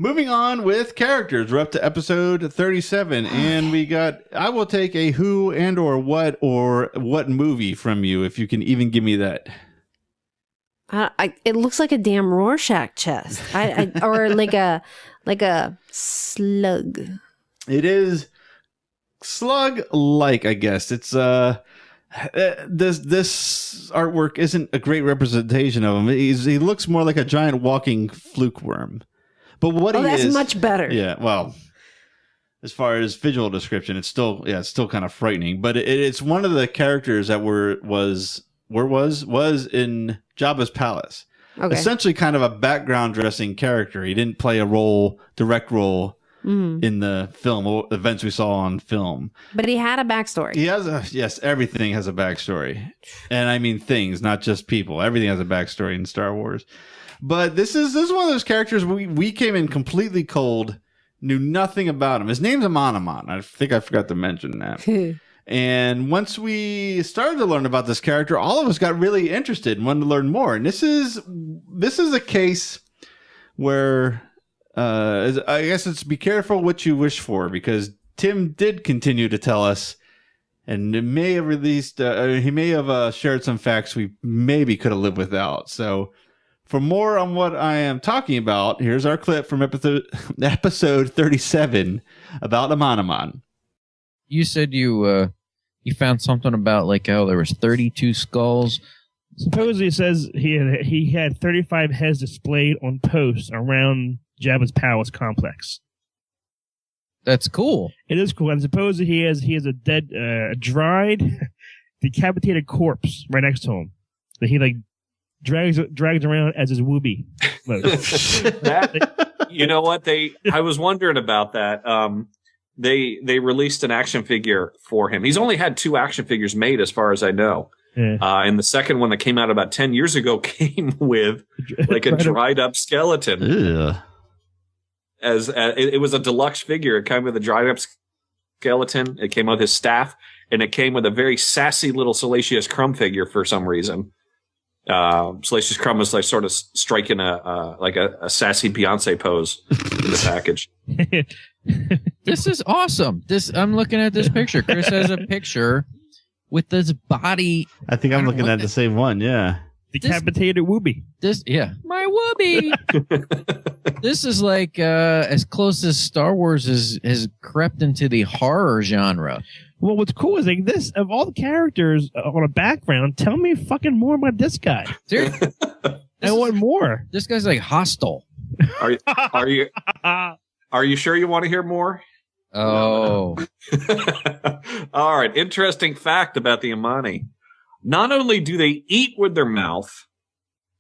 Moving on with characters, we're up to episode 37, and we got. I will take a who and or what movie from you if you can even give me that. It looks like a damn Rorschach test, or like a slug. It is slug-like, I guess. It's this artwork isn't a great representation of him. He looks more like a giant walking fluke worm. But what he that's is, much better. Yeah, well, as far as visual description, it's still kind of frightening. But it's one of the characters that was in Jabba's palace. Okay. Essentially, kind of a background dressing character. He didn't play a direct role in the film events we saw on film. But he had a backstory. He has everything has a backstory, and I mean things, not just people. Everything has a backstory in Star Wars. But this is one of those characters we came in completely cold, knew nothing about him. His name's Amon. I think I forgot to mention that. And once we started to learn about this character, all of us got really interested and wanted to learn more. And this is a case where I guess it's be careful what you wish for, because Tim did continue to tell us, and it may have released. He may have shared some facts we maybe could have lived without. So. For more on what I am talking about, here's our clip from episode 37 about Amon. You said you found something about like how there was 32 skulls. Supposedly it says he had 35 heads displayed on posts around Jabba's palace complex. That's cool. It is cool. And supposedly he has a dead, dried, decapitated corpse right next to him that he like drags around as his whoopee. You know what? I was wondering about that. They released an action figure for him. He's only had 2 action figures made, as far as I know. Yeah. And the second one that came out about 10 years ago came with like a dried up skeleton. Yeah. It was a deluxe figure. It came with a dried up skeleton. It came with his staff, and it came with a very sassy little Salacious Crumb figure for some reason. Salacious Crumb was like sort of striking a sassy Beyonce pose in the package. This is awesome. I'm looking at this picture. Chris has a picture with this body. I think I'm looking at the same one. Yeah. Decapitated whoopee. My whoopee. This is like as close as Star Wars has crept into the horror genre. Well, what's cool is like this, of all the characters on a background, tell me fucking more about this guy. Dude, I want more. This guy's like hostile. Are you sure you want to hear more? Oh. All right. Interesting fact about the Amani. Not only do they eat with their mouth,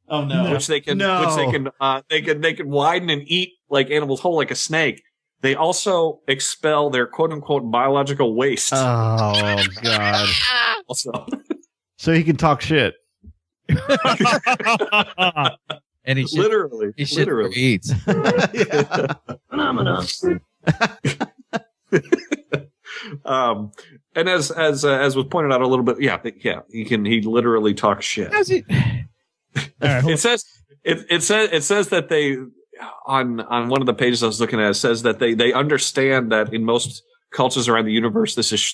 which they can widen and eat like animals whole, like a snake. They also expel their quote unquote biological waste. Oh God! Also, so he can talk shit. And he literally eats. Phenomenon. And as was pointed out a little bit, he literally talks shit. It says that they on one of the pages I was looking at, it says that they understand that in most cultures around the universe this is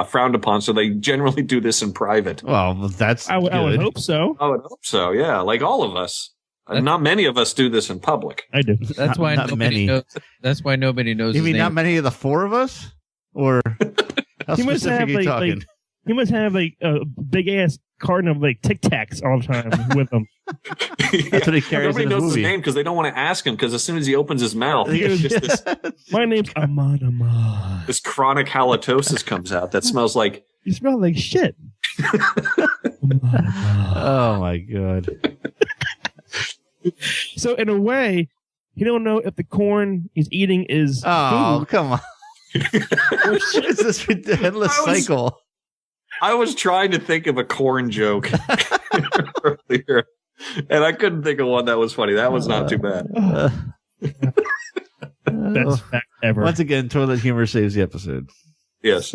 frowned upon, so they generally do this in private. Well, that's I would hope so. I would hope so. Yeah, like all of us. Not many of us do this in public. I do. That's why nobody knows. That's why nobody knows. You his mean name. not many of the 4 of us, or how specific are you talking? He must have like a big ass carton of like Tic Tacs all the time with him. That's what he carries. Nobody in his knows movie. his name because they don't want to ask him, because as soon as he opens his mouth, My name's Amon. This chronic halitosis comes out that smells like. You smell like shit. Oh my God. So in a way, you don't know if the corn he's eating is food. Come on. What is this endless cycle? I was trying to think of a corn joke earlier, and I couldn't think of one that was funny. That was not too bad. Best fact ever. Once again, toilet humor saves the episode. Yes.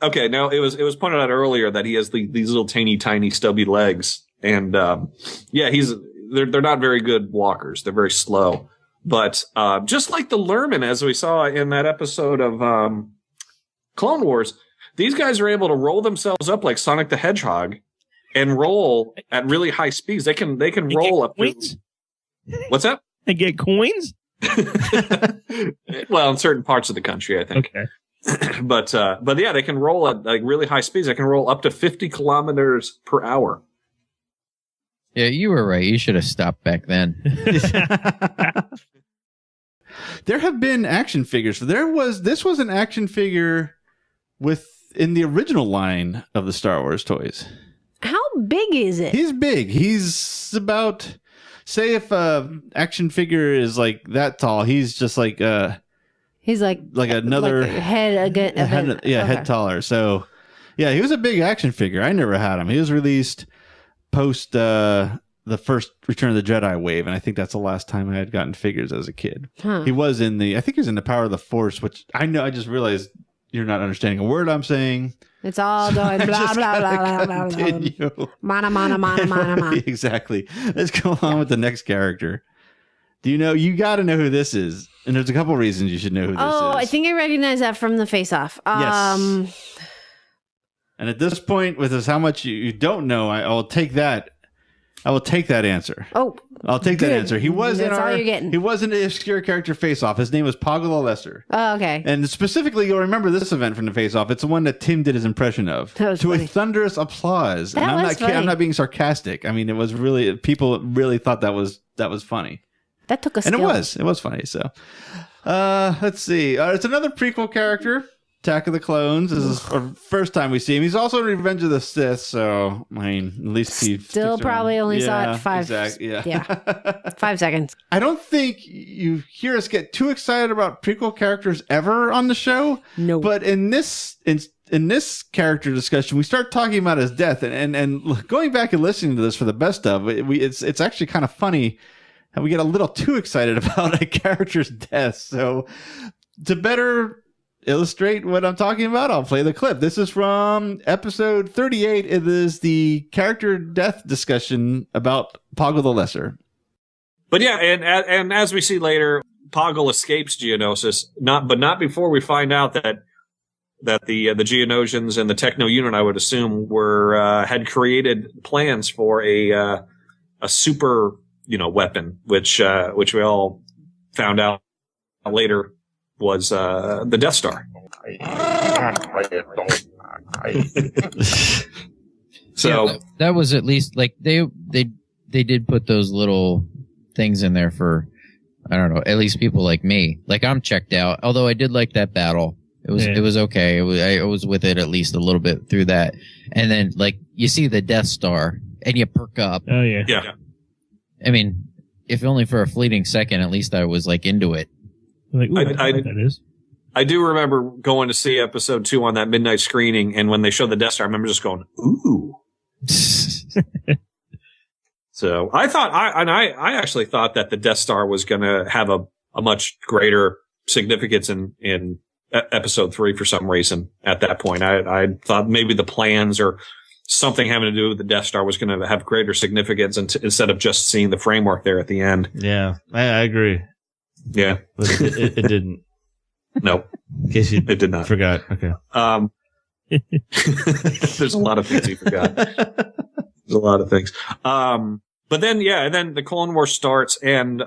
Okay, now it was pointed out earlier that he has these little tiny stubby legs, and they're not very good walkers. They're very slow. But just like the Lurmen, as we saw in that episode of Clone Wars, these guys are able to roll themselves up like Sonic the Hedgehog and roll at really high speeds. They can roll up. What's that? They get coins? Well, in certain parts of the country, I think. Okay. But yeah, they can roll at like really high speeds. They can roll up to 50 kilometers per hour. Yeah, you were right. You should have stopped back then. There have been action figures. This was an action figure in the original line of the Star Wars toys. How big is it? He's big. He's about, say if a action figure is like that tall, he's just like he's like another head taller. So yeah, he was a big action figure. I never had him. He was released post the first Return of the Jedi wave, and I think that's the last time I had gotten figures as a kid. He was in I think he was in the Power of the Force, which I just realized you're not understanding a word I'm saying. It's all going blah, blah, blah, blah, blah. Mana. Exactly. Let's go on with the next character. You got to know who this is. And there's a couple reasons you should know who this is. Oh, I think I recognize that from the face-off. Yes. And at this point, with how much you don't know, I will take that. I will take that answer. Oh, I'll take that answer. He was all you're getting. He was in the obscure character face-off. His name was Poggle the Lesser. Oh, okay. And specifically, you'll remember this event from the face-off. It's the one that Tim did his impression of. That was funny. A thunderous applause. That and was funny. I'm not being sarcastic. I mean, it was really, people really thought that was funny. That took a skill. And it was funny. So, let's see. It's another prequel character. Attack of the Clones. This is our first time we see him. He's also in Revenge of the Sith, so I mean, at least he still probably only saw it 5 5 seconds. I don't think you hear us get too excited about prequel characters ever on the show. No, but in this character discussion, we start talking about his death, and going back and listening to this for the best of it's actually kind of funny how we get a little too excited about a character's death. So to better illustrate what I'm talking about, I'll play the clip. This is from episode 38. It is the character death discussion about Poggle the Lesser. But yeah, and as we see later, Poggle escapes Geonosis, but not before we find out that the Geonosians and the Techno Unit, I would assume, had created plans for a super weapon, which we all found out later was the Death Star. So yeah, that was at least like they did put those little things in there for, I don't know, at least people like me. Like, I'm checked out. Although I did like that battle. It was okay. I was with it at least a little bit through that. And then like you see the Death Star and you perk up. Oh yeah. Yeah. I mean, if only for a fleeting second, at least I was like into it. Like, ooh, I know what that is. I do remember going to see episode 2 on that midnight screening, and when they showed the Death Star, I remember just going, ooh. So I actually thought that the Death Star was going to have a much greater significance in episode 3 for some reason at that point. I thought maybe the plans or something having to do with the Death Star was going to have greater significance instead of just seeing the framework there at the end. Yeah, I agree. Yeah. But it didn't. Nope. In case you it did not. Forgot. Okay. There's a lot of things he forgot. There's a lot of things. But then, then the Clone Wars starts, and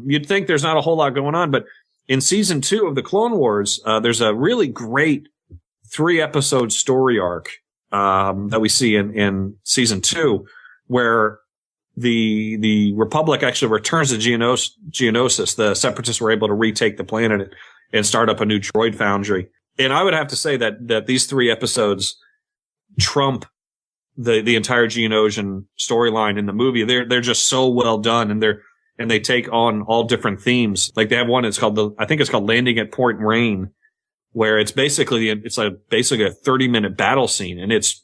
you'd think there's not a whole lot going on, but in season 2 of the Clone Wars, there's a really great 3-episode story arc that we see in season 2, where the Republic actually returns to Geonosis. The Separatists were able to retake the planet and start up a new droid foundry. And I would have to say that these 3 episodes trump the entire Geonosian storyline in the movie. They're just so well done, and they take on all different themes. Like they have one, I think it's called Landing at Point Rain, where it's basically a 30-minute battle scene, and it's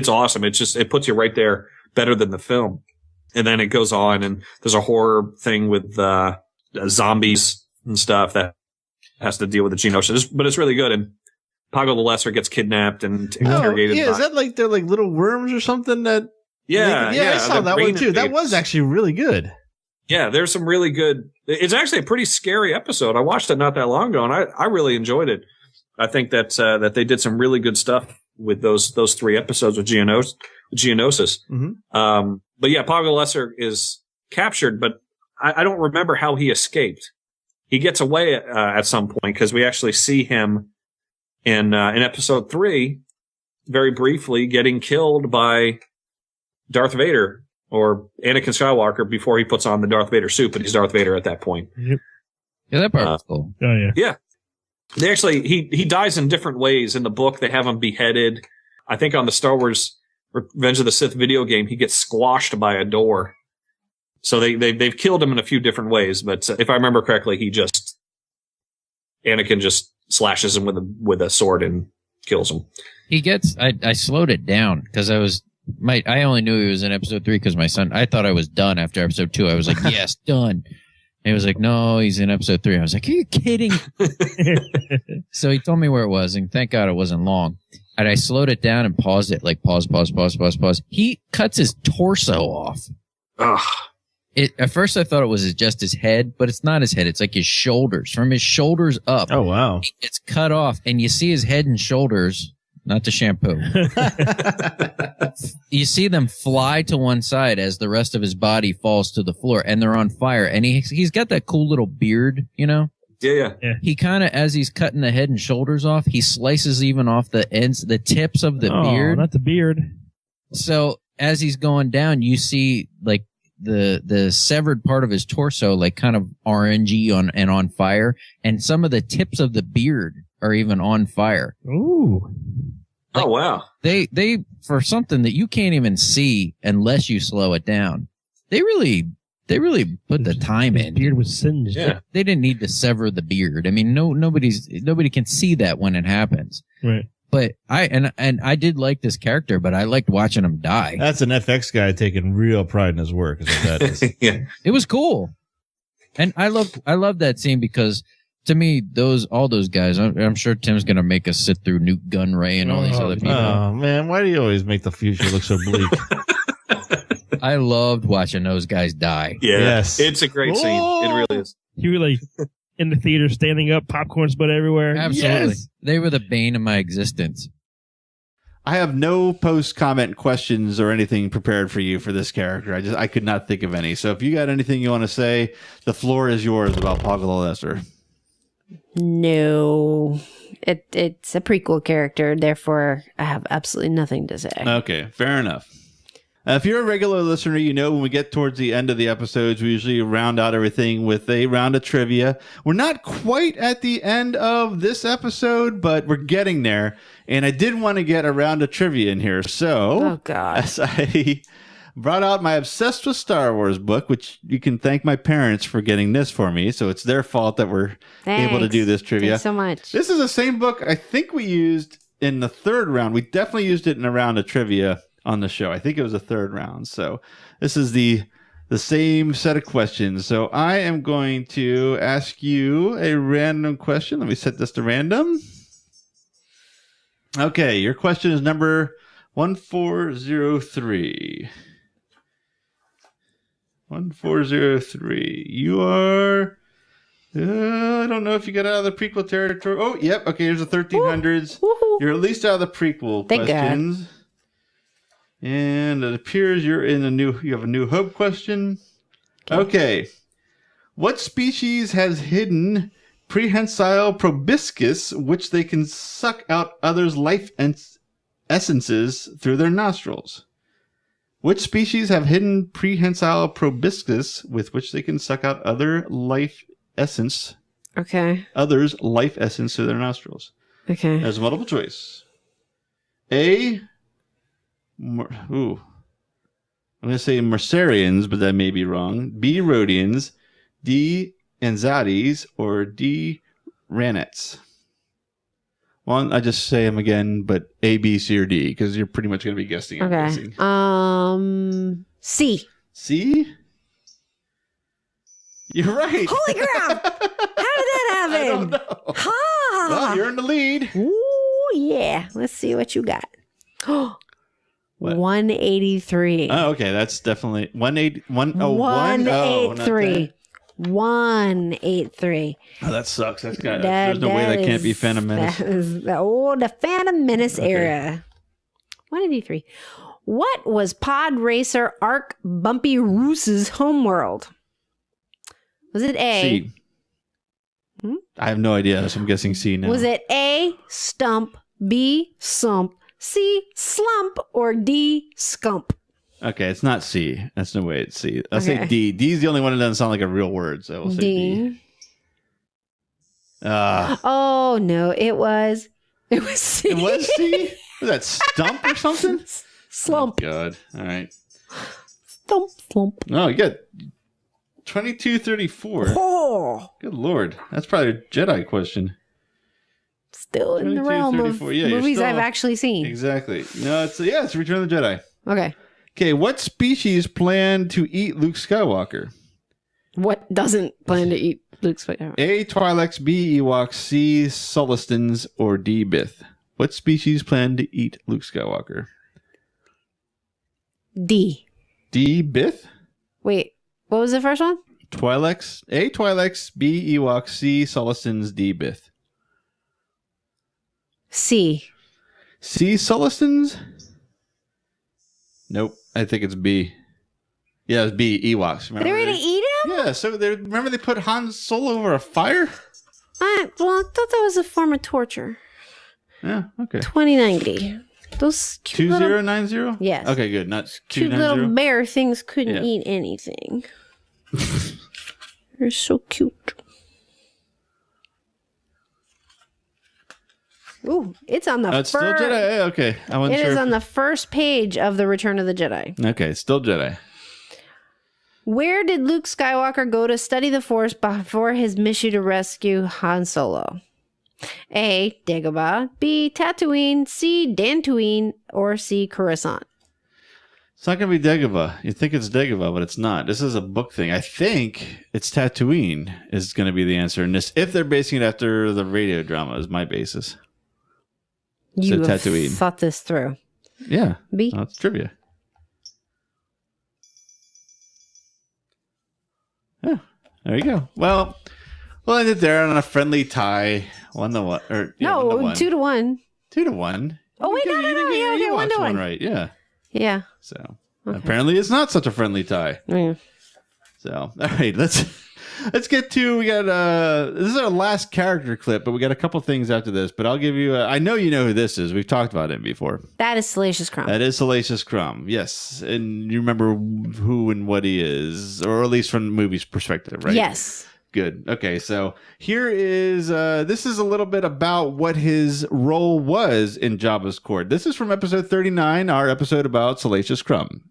awesome. It puts you right there better than the film. And then it goes on, and there's a horror thing with zombies and stuff that has to deal with the Geonosians, but it's really good. And Poggle the Lesser gets kidnapped and interrogated. Yeah, is that like they're like little worms or something? That yeah, I saw that one too. That was actually really good. Yeah, there's some really good. It's actually a pretty scary episode. I watched it not that long ago, and I really enjoyed it. I think that they did some really good stuff with those 3 episodes with Geonosis. But yeah, Paga the Lesser is captured, but I don't remember how he escaped. He gets away at some point because we actually see him in episode 3, very briefly, getting killed by Darth Vader. Or Anakin Skywalker before he puts on the Darth Vader suit, but he's Darth Vader at that point. Yep. Yeah, that part was cool. Oh yeah. Yeah. They actually he dies in different ways. In the book, they have him beheaded. I think on the Star Wars Revenge of the Sith video game, he gets squashed by a door. So they've killed him in a few different ways, but if I remember correctly, Anakin just slashes him with a sword and kills him. He gets. I slowed it down because I only knew he was in episode 3 because my son. I thought I was done after episode 2. I was like, yes, done. And he was like, no, he's in episode 3. I was like, are you kidding? So he told me where it was, and thank God it wasn't long. And I slowed it down and paused it, like pause. He cuts his torso off. Ugh. At first I thought it was just his head, but it's not his head. It's like his shoulders. From his shoulders up. Oh, wow. It's cut off, and you see his head and shoulders. Not the shampoo. You see them fly to one side as the rest of his body falls to the floor, and they're on fire. And he's got that cool little beard, you know? Yeah. He kind of, as he's cutting the head and shoulders off, he slices even off the ends, the tips of the beard. Not the beard. So as he's going down, you see like the severed part of his torso, like kind of orangey on fire, and some of the tips of the beard are even on fire. Ooh. Like, oh, wow. They, for something that you can't even see unless you slow it down, they really put the time in. Beard was singed. Yeah. They didn't need to sever the beard. I mean, nobody can see that when it happens. Right. But I did like this character, but I liked watching him die. That's an FX guy taking real pride in his work, is what that is. Yeah. It was cool. And I love that scene because to me, all those guys, I'm sure Tim's going to make us sit through Newt Gunray and all these other people. Oh, man. Why do you always make the future look so bleak? I loved watching those guys die. Yeah. Yes. It's a great scene. It really is. You were like in the theater standing up, popcorn split everywhere. Absolutely. Yes. They were the bane of my existence. I have no post-comment questions or anything prepared for you for this character. I could not think of any. So if you got anything you want to say, the floor is yours about Paga the Lesser. No, it's a prequel character, therefore I have absolutely nothing to say. Okay, fair enough. If you're a regular listener, you know when we get towards the end of the episodes, we usually round out everything with a round of trivia. We're not quite at the end of this episode, but we're getting there. And I did want to get a round of trivia in here. So, Oh, God. as I brought out my Obsessed with Star Wars book, which you can thank my parents for getting this for me. So it's their fault that we're able to do this trivia. Thanks so much. This is the same book I think we used in the third round. We definitely used it in a round of trivia on the show. I think it was the third round. So this is the same set of questions. So I am going to ask you a random question. Let me set this to random. Okay, your question is number 1403. 1403. You are... I don't know if you got out of the prequel territory. Oh, yep. Okay, here's the 1300s. Woohoo. You're at least out of the prequel Thank questions. God. And it appears you have a New Hope question. Okay. What species has hidden prehensile proboscis, which they can suck out others' life essences through their nostrils? Which species have hidden prehensile proboscis with which they can suck out others' life essence through their nostrils? Okay. There's a multiple choice. A. I'm going to say Mercerians, but that may be wrong. B. Rhodians. D. Anzates. Or D. Ranets. Well, I just say them again, but A, B, C, or D, because you're pretty much going to be guessing. Okay. C. C? You're right. Holy crap! How did that happen? I don't know. Ha! Well, you're in the lead. Ooh, yeah. Let's see what you got. What? 183. Oh, okay. That's definitely 183. 183. Oh, that sucks. There's no way that can't be Phantom Menace. That is the Phantom Menace era. 183. What was Pod Racer Arc Bumpy Roose's homeworld? Was it A? C. I have no idea, so I'm guessing C now. Was it A, Stump, B, Sump, C, Slump, or D, Scump? Okay, it's not C. That's no way it's C. I'll say D. D is the only one that doesn't sound like a real word, so we'll say D. Oh, no, it was C. It was C? Was that Stump or something? Slump. Oh, God. All right. Slump. No, you got 2234. Oh. Good Lord. That's probably a Jedi question. Still in the realm of movies I've actually seen. Exactly. No, it's Return of the Jedi. Okay. Okay, what species plan to eat Luke Skywalker? What doesn't plan to eat Luke Skywalker? A. Twi'leks, B. Ewoks, C. Sulistans, or D. Bith? What species plan to eat Luke Skywalker? D. D. Bith? Wait, what was the first one? Twi'leks. A. Twi'leks, B. Ewoks, C. Sulistans, D. Bith. C. C. Sulistans? Nope. I think it's B. Yeah, it's B. Ewoks. Remember They were going to eat him? Yeah, so remember they put Han Solo over a fire? I thought that was a form of torture. Yeah, okay. 2090. Those cute 2090? Yes. Okay, good. Not cute 290? little bear things couldn't eat anything. They're so cute. Ooh, it's on the Still Jedi? Okay. I wasn't It sure is on the first page of the Return of the Jedi. Okay, still Jedi. Where did Luke Skywalker go to study the Force before his mission to rescue Han Solo? A. Dagobah, B. Tatooine, C. Dantooine, or C. Coruscant? It's not going to be Dagobah. You think it's Dagobah, but it's not. This is a book thing. I think it's Tatooine is going to be the answer in this. If they're basing it after the radio drama is my basis. You have Tatooine. thought this through. Yeah. B. That's trivia. Yeah. There you go. Well, we'll end it there on a friendly tie. 1-1. Or, yeah, No, 1-1. 2-1. 2-1. Oh, wait, no. Yeah, okay, 1-1. Right, yeah. Yeah. So apparently it's not such a friendly tie. Yeah. So all right, let's get to we got this is our last character clip, but we got a couple things after this. But I'll give you I know you know who this is. We've talked about him before. That is Salacious Crumb. That is Salacious Crumb. Yes, and you remember who and what he is, or at least from the movie's perspective, right? Yes. Good. Okay, so here is this is a little bit about what his role was in Jabba's court. This is from episode 39, our episode about Salacious Crumb.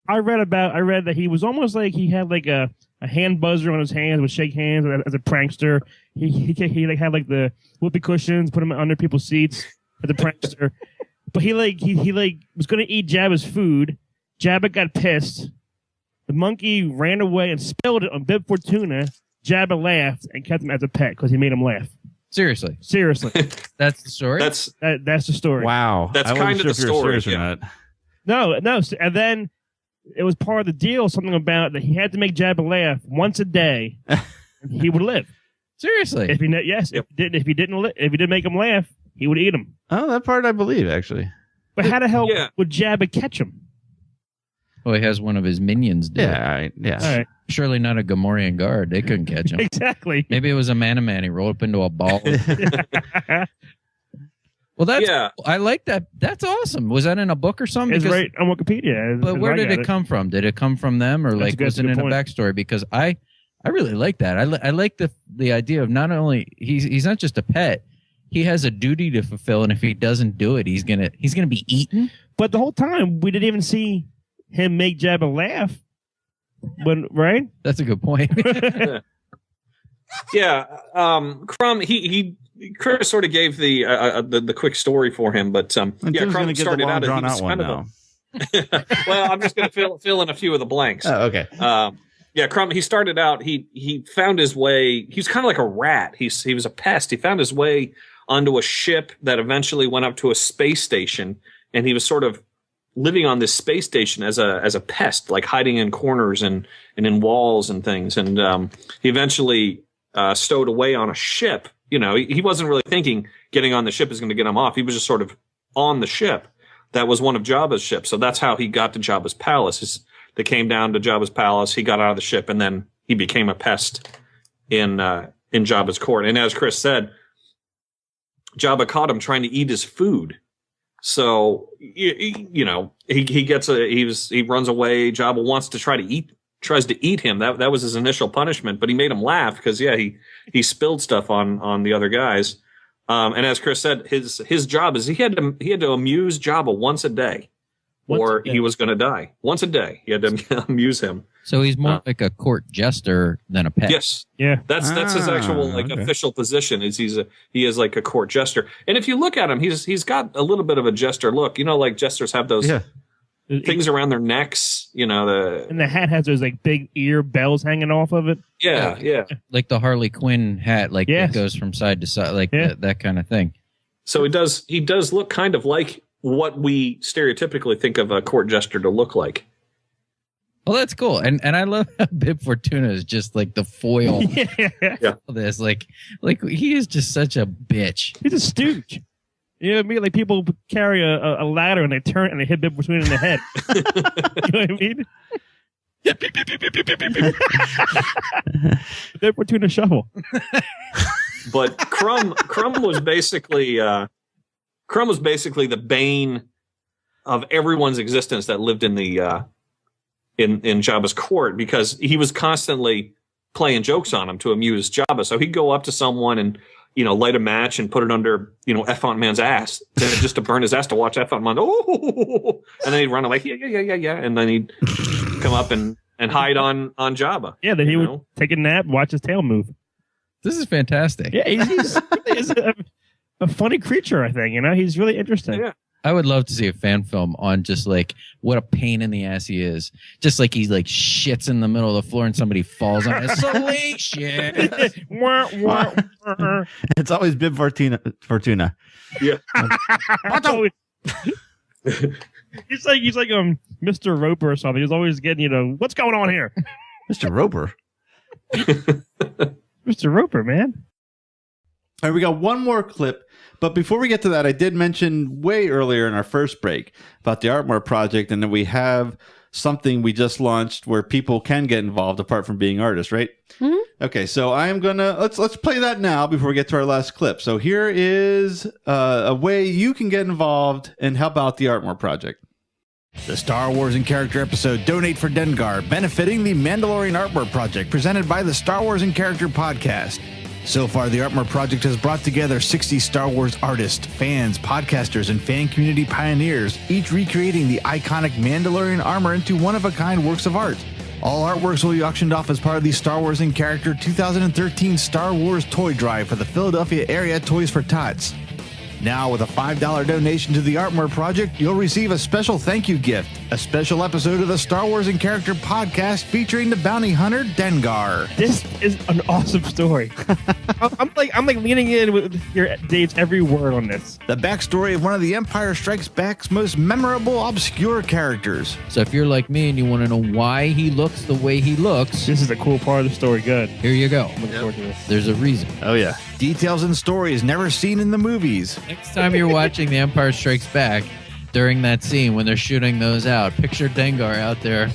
I read that he was almost like he had like a hand buzzer on his hands, would shake hands as a prankster. He like had like the whoopee cushions, put them under people's seats as a prankster. But he was gonna eat Jabba's food. Jabba got pissed. The monkey ran away and spilled it on Bib Fortuna. Jabba laughed and kept him as a pet because he made him laugh. Seriously. That's the story? That's the story. Wow. That's kind of the story. Yeah. No. And then it was part of the deal, something about that he had to make Jabba laugh once a day and he would live. Seriously? If he didn't make him laugh, he would eat him. Oh, that part I believe, actually. But how the hell would Jabba catch him? Well, he has one of his minions do it. Yeah. All right. Surely not a Gamorrean guard. They couldn't catch him. Exactly. Maybe it was a man. He rolled up into a ball. Well, I like that. That's awesome. Was that in a book or something? It's right on Wikipedia. But where did it come from? Did it come from them, or was it in a backstory? Because I really like that. I like the idea of not only he's not just a pet. He has a duty to fulfill, and if he doesn't do it, he's gonna be eaten. But the whole time we didn't even see him make Jabba laugh. Right? That's a good point. Crumb. Chris sort of gave the quick story for him, but Crumb started out. He was kind of well, I'm just going to fill in a few of the blanks. Oh, okay. Crumb. He started out. He found his way. He was kind of like a rat. He was a pest. He found his way onto a ship that eventually went up to a space station, and he was sort of living on this space station as a pest, like hiding in corners and in walls and things. And he eventually stowed away on a ship. You know, he wasn't really thinking getting on the ship is going to get him off. He was just sort of on the ship. That was one of Jabba's ships. So that's how he got to Jabba's palace. They came down to Jabba's palace. He got out of the ship, and then he became a pest in Jabba's court. And as Chris said, Jabba caught him trying to eat his food. So you know, he runs away. Jabba wants to tries to eat him. That was his initial punishment, but he made him laugh because he spilled stuff on the other guys. And as Chris said, his job is he had to amuse Jabba once a day, or he was going to die. Once a day, he had to amuse him. So he's more like a court jester than a pet. Yes, yeah, that's his actual official position. He is like a court jester. And if you look at him, he's got a little bit of a jester look. You know, like jesters have those things around their necks. You know, and the hat has those like big ear bells hanging off of it. Yeah. Like the Harley Quinn hat, like that goes from side to side, like that kind of thing. So he does look kind of like what we stereotypically think of a court jester to look like. Well, that's cool, and I love how Bib Fortuna is just like the foil. Yeah. Of this, like he is just such a bitch. He's a stooge. You know what I mean? Like people carry a ladder and they turn and they hit Bib Fortuna in the head. You know what I mean? Bib Fortuna shovel. But Crumb was basically the bane of everyone's existence that lived in the in Jabba's court, because he was constantly playing jokes on him to amuse Jabba. So he'd go up to someone and, you know, light a match and put it under, you know, F-Font Man's ass just to burn his ass to watch F-Font Man. Oh, and then he'd run away. Yeah. And then he'd come up and hide on Jabba. Yeah, then he would take a nap, watch his tail move. This is fantastic. Yeah, he's a funny creature, I think. You know, he's really interesting. Yeah. I would love to see a fan film on just like what a pain in the ass he is. Just like he like shits in the middle of the floor and somebody falls on it. Salacious. It's always Bib Fortuna. Yeah. He's like Mr. Roper or something. He's always getting, you know, what's going on here? Mr. Roper. Mr. Roper, man. All right, we got one more clip. But before we get to that, I did mention way earlier in our first break about the ArTmor project, and that we have something we just launched where people can get involved apart from being artists, right? Mm-hmm. Okay, so I am gonna let's play that now before we get to our last clip. So here is a way you can get involved and help out the ArTmor project. The Star Wars in Character episode Donate for Dengar, benefiting the Mandalorian ArTmor project, presented by the Star Wars in Character podcast. So far, the ArTmor project has brought together 60 Star Wars artists, fans, podcasters, and fan community pioneers, each recreating the iconic Mandalorian armor into one-of-a-kind works of art. All artworks will be auctioned off as part of the Star Wars in Character 2013 Star Wars Toy Drive for the Philadelphia area Toys for Tots. Now, with a $5 donation to the ArTmor project, you'll receive a special thank you gift, a special episode of the Star Wars in Character podcast featuring the bounty hunter Dengar. This is an awesome story. I'm like leaning in with your Dave's every word on this. The backstory of one of the Empire Strikes Back's most memorable obscure characters. So if you're like me and you want to know why he looks the way he looks, This is a cool part of the story. Good. here you go. Looking forward to this. There's a reason. Oh yeah. Details and stories never seen in the movies. Next time you're watching The Empire Strikes Back, during that scene when they're shooting those out, picture Dengar out there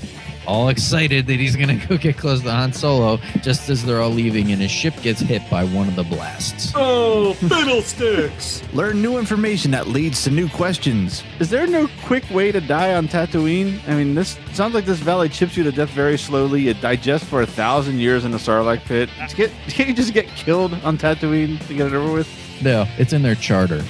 all excited that he's going to go get close to Han Solo just as they're all leaving and his ship gets hit by one of the blasts. Oh, fiddlesticks! Learn new information that leads to new questions. Is there no quick way to die on Tatooine? I mean, this sounds like this valley chips you to death very slowly. It digests for 1,000 years in a Sarlacc pit. Can't you just get killed on Tatooine to get it over with? No, it's in their charter.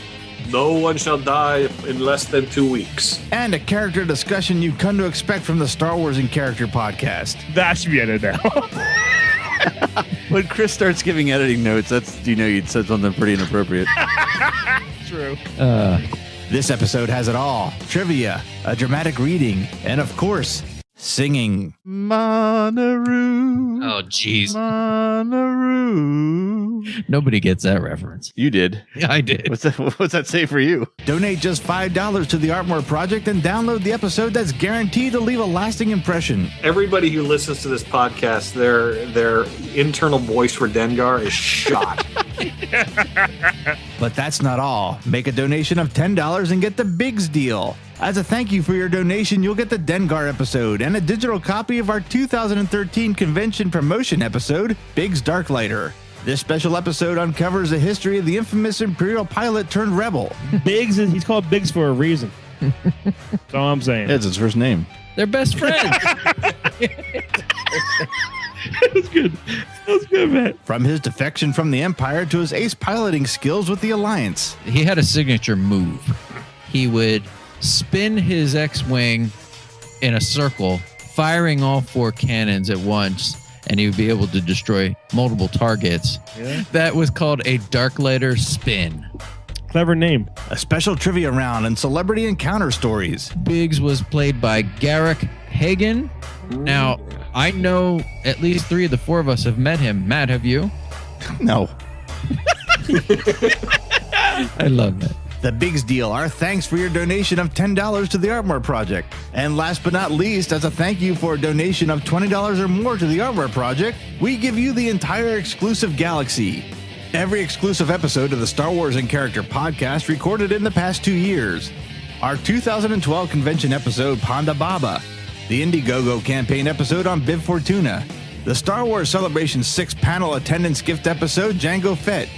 No one shall die in less than 2 weeks. And a character discussion you come to expect from the Star Wars in Character podcast. That should be edited now. When Chris starts giving editing notes, that's you'd said something pretty inappropriate. True. This episode has it all. Trivia, a dramatic reading, and of course, singing. Monaroo. Oh, jeez. Monaroo. Nobody gets that reference. You did. Yeah, I did. What's that say for you? Donate just $5 to the ArTmor Project and download the episode that's guaranteed to leave a lasting impression. Everybody who listens to this podcast, their internal voice for Dengar is shot. But that's not all. Make a donation of $10 and get the Biggs deal. As a thank you for your donation, you'll get the Dengar episode and a digital copy of our 2013 convention promotion episode, Biggs Darklighter. This special episode uncovers the history of the infamous Imperial pilot turned rebel. Biggs, he's called Biggs for a reason. That's all I'm saying. It's his first name. They're best friends. That was good. That was good, man. From his defection from the Empire to his ace piloting skills with the Alliance. He had a signature move. He would spin his X-Wing in a circle, firing all 4 cannons at once, and he would be able to destroy multiple targets. Yeah. That was called a Darklighter spin. Clever name. A special trivia round and celebrity encounter stories. Biggs was played by Garrick Hagan. Now, I know at least 3 of the 4 of us have met him. Matt, have you? No. I love that. The Biggs deal, our thanks for your donation of $10 to the ArTmor Project. And last but not least, as a thank you for a donation of $20 or more to the ArTmor Project, we give you the entire exclusive galaxy. Every exclusive episode of the Star Wars and Character podcast recorded in the past 2 years. Our 2012 convention episode, Ponda Baba. The Indiegogo campaign episode on Bib Fortuna. The Star Wars Celebration 6 panel attendance gift episode, Jango Fett.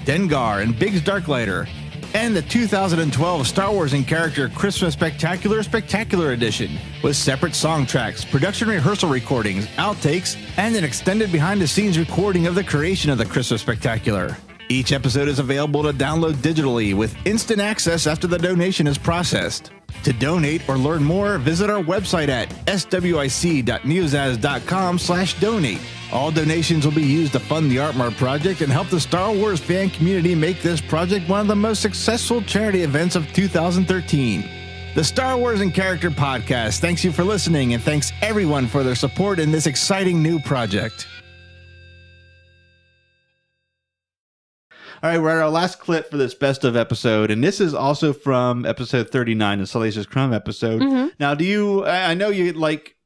Dengar and Biggs Darklighter. And the 2012 Star Wars and Character Christmas Spectacular Edition with separate song tracks, production rehearsal recordings, outtakes, and an extended behind-the-scenes recording of the creation of the Christmas Spectacular. Each episode is available to download digitally with instant access after the donation is processed. To donate or learn more, visit our website at swic.neozaz.com/donate. All donations will be used to fund the ArTmor Project and help the Star Wars fan community make this project one of the most successful charity events of 2013. The Star Wars and Character Podcast thanks you for listening and thanks everyone for their support in this exciting new project. All right, we're at our last clip for this best of episode, and this is also from episode 39, the Salacious Crumb episode. Mm-hmm. Now, I know you like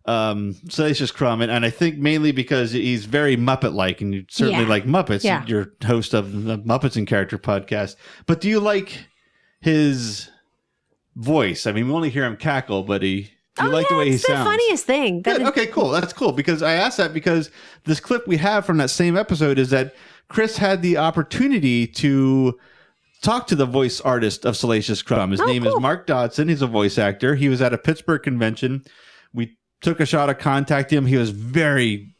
Salacious Crumb, and I think mainly because he's very Muppet-like, and you certainly like Muppets. Yeah. You're host of the Muppets and Character podcast. But do you like his voice? I mean, we only hear him cackle, but do you like the way he sounds? It's the funniest thing. Okay, cool. That's cool, because I asked that because this clip we have from that same episode is that Chris had the opportunity to talk to the voice artist of Salacious Crumb. His name is Mark Dodson. He's a voice actor. He was at a Pittsburgh convention. We took a shot at contacting him. He was very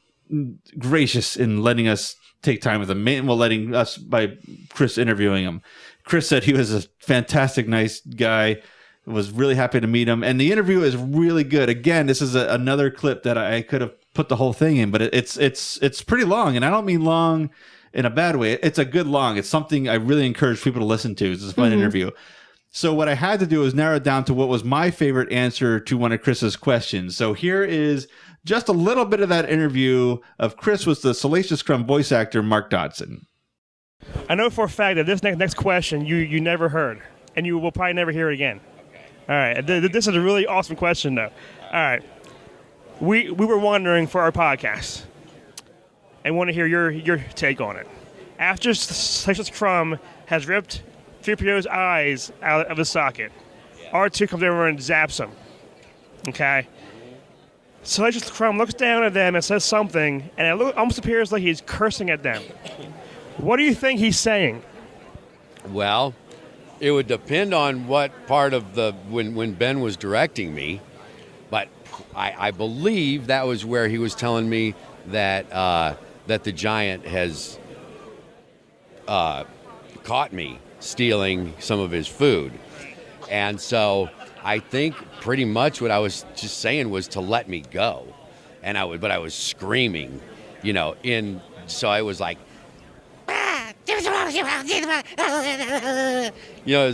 gracious in letting us take time with him. Well, letting us by Chris interviewing him. Chris said he was a fantastic, nice guy. Was really happy to meet him. And the interview is really good. Again, this is another clip that I could have put the whole thing in, but it's pretty long. And I don't mean long in a bad way. It's a good long. It's something I really encourage people to listen to. It's a fun interview. So what I had to do was narrow it down to what was my favorite answer to one of Chris's questions. So here is just a little bit of that interview of Chris with the Salacious Crumb voice actor, Mark Dodson. I know for a fact that this next question you never heard, and you will probably never hear it again. All right. This is a really awesome question, though. All right. We were wondering for our podcast, and want to hear your take on it. After Salacious Crumb has ripped 3PO's eyes out of his socket, R2 comes over and zaps him. Okay? Salacious Crumb looks down at them and says something, and it almost appears like he's cursing at them. What do you think he's saying? Well, it would depend on what part of when Ben was directing me, but I believe that was where he was telling me that the giant has caught me stealing some of his food. And so I think pretty much what I was just saying was to let me go. But I was screaming, so I was like, is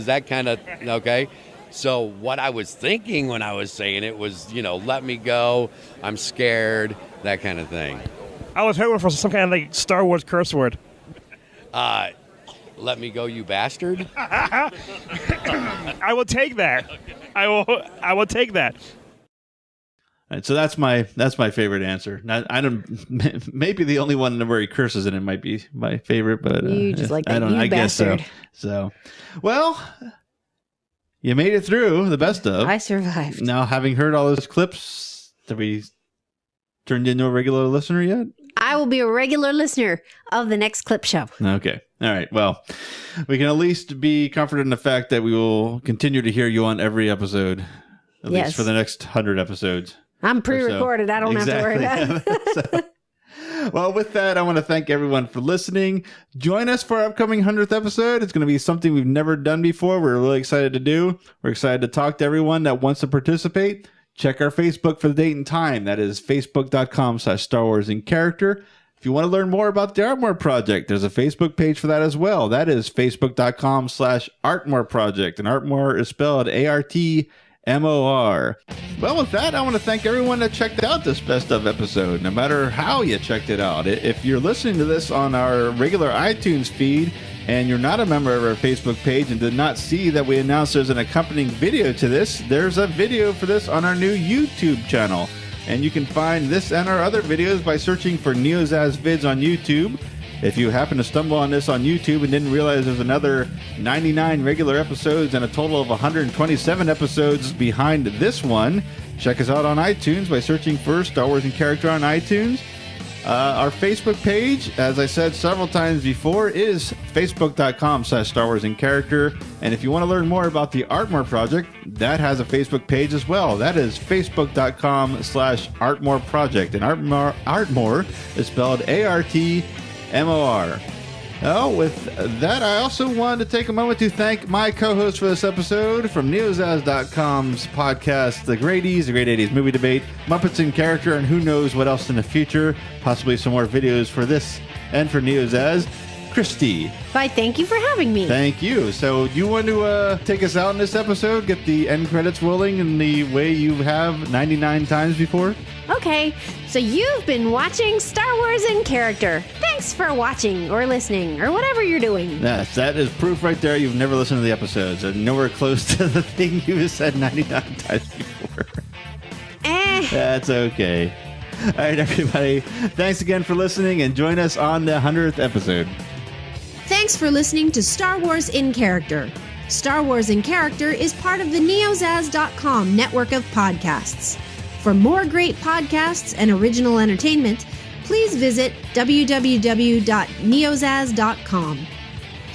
that kind of, okay? So what I was thinking when I was saying it was, let me go, I'm scared, that kind of thing. I was hoping for some kind of like Star Wars curse word. Let me go, you bastard. I will take that. I will take that. All right, so that's my favorite answer. I don't. Maybe the only one where he curses in it might be my favorite, but you just like that. I don't. You I bastard. guess so. Well, you made it through the best of. I survived. Now, having heard all those clips, have we turned you into a regular listener yet? I will be a regular listener of the next clip show. Okay. All right. Well, we can at least be comforted in the fact that we will continue to hear you on every episode, at least for the next 100 episodes. I'm pre-recorded. So. I don't have to worry about it. Well, with that, I want to thank everyone for listening. Join us for our upcoming 100th episode. It's going to be something we've never done before. We're really excited to do. We're excited to talk to everyone that wants to participate. Check our Facebook for the date and time. That is facebook.com/Star Wars in Character. If you want to learn more about the ArTmor Project, there's a Facebook page for that as well. That is facebook.com/ArTmor Project. And ArTmor is spelled ArTmor. Well, with that, I want to thank everyone that checked out this best of episode, no matter how you checked it out. If you're listening to this on our regular iTunes feed and you're not a member of our Facebook page and did not see that we announced there's an accompanying video to this, there's a video for this on our new YouTube channel. And you can find this and our other videos by searching for Neozaz Vids on YouTube. If you happen to stumble on this on YouTube and didn't realize there's another 99 regular episodes and a total of 127 episodes behind this one, check us out on iTunes by searching for Star Wars in Character on iTunes. Our Facebook page, as I said several times before, is facebook.com/Star Wars in Character. And if you want to learn more about the ArTmor Project, that has a Facebook page as well. That is facebook.com/ArTmor Project. And ArTmor is spelled ArTmor. Well, with that, I also wanted to take a moment to thank my co-host for this episode from Neozaz.com's podcast, The Great 80s Movie Debate, Muppets in Character, and who knows what else in the future. Possibly some more videos for this and for Neozaz. Christy. Why, thank you for having me. Thank you. So, you want to take us out in this episode? Get the end credits rolling in the way you have 99 times before? Okay, so you've been watching Star Wars in Character. Thanks for watching or listening or whatever you're doing. Yes, that is proof right there you've never listened to the episodes and nowhere close to the thing you said 99 times before. That's okay. All right, everybody. Thanks again for listening and join us on the 100th episode. Thanks for listening to Star Wars in Character. Star Wars in Character is part of the Neozaz.com network of podcasts. For more great podcasts and original entertainment, please visit www.neozaz.com.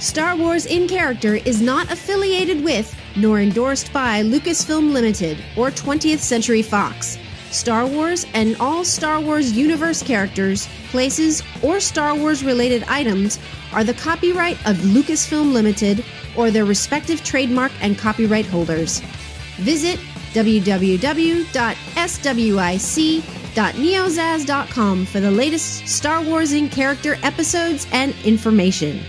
Star Wars in Character is not affiliated with nor endorsed by Lucasfilm Limited or 20th Century Fox. Star Wars and all Star Wars universe characters, places, or Star Wars-related items are the copyright of Lucasfilm Limited or their respective trademark and copyright holders. Visit www.swic.neozaz.com for the latest Star Wars in Character episodes and information.